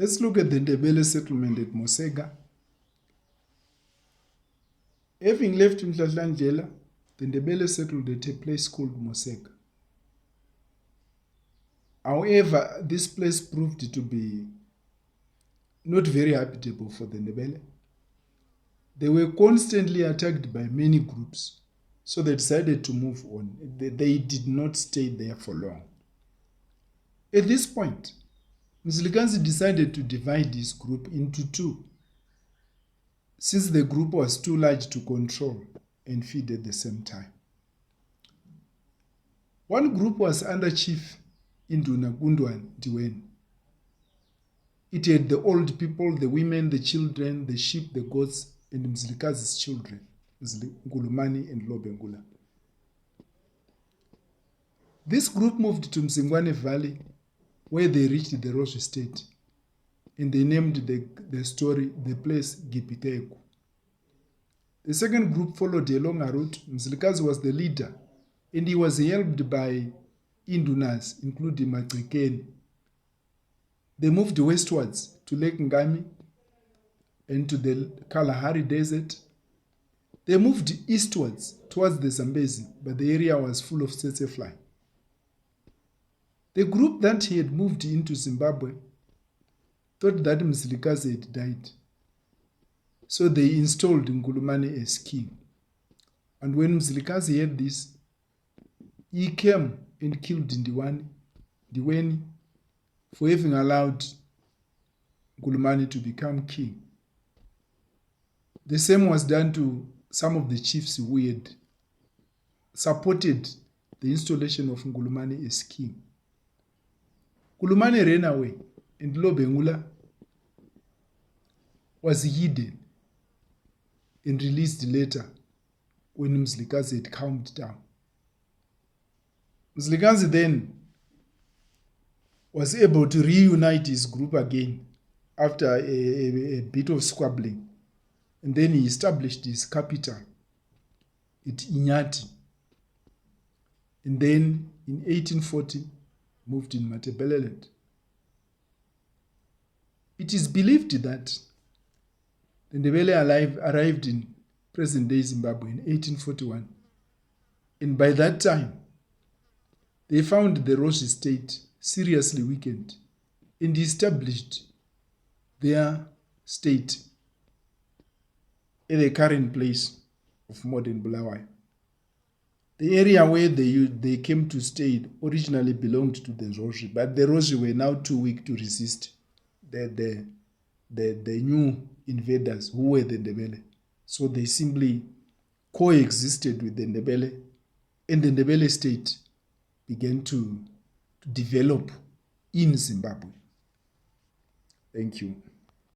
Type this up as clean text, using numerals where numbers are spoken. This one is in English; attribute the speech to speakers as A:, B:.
A: Let's look at the Ndebele settlement at Mosega. Having left Mhlatlandlela, the Ndebele settled at a place called Mosega. However, this place proved to be not very habitable for the Ndebele. They were constantly attacked by many groups, so they decided to move on. They did not stay there for long. At this point, Mzilikazi decided to divide his group into two, since the group was too large to control and feed at the same time. One group was under Chief Induna Ndebele. It had the old people, the women, the children, the sheep, the goats, and Mzilikazi's children, Ngulumani and Lobengula. This group moved to Mzingwane Valley, where they reached the Roche Estate, and they named the place Gipitegu. The second group followed a longer route. Mzilikazi was the leader, and he was helped by Indunas, including Matrikeni. They moved westwards to Lake Ngami and to the Kalahari Desert. They moved eastwards towards the Zambezi, but the area was full of tsetse-fly. The group that had moved into Zimbabwe thought that Mzilikazi had died, so they installed Ngulumane as king. And when Mzilikazi heard this, he came and killed Ndiweni for having allowed Ngulumane to become king. The same was done to some of the chiefs who had supported the installation of Ngulumane as king. Ngulumane ran away, and Lobengula was hidden and released later when Mzilikazi had calmed down. Mzilikazi then was able to reunite his group again after a bit of squabbling, and then he established his capital at Inyathi, and then in 1840 moved in Ndebele. It is believed that the Ndebele arrived in present-day Zimbabwe in 1841, and by that time they found the Roche state seriously weakened and established their state at the current place of modern Bulawayo. The area where they came to stay originally belonged to the Roche, but the Roche were now too weak to resist the new invaders who were the Ndebele. So they simply coexisted with the Ndebele, and the Ndebele state began to develop in Zimbabwe. Thank you.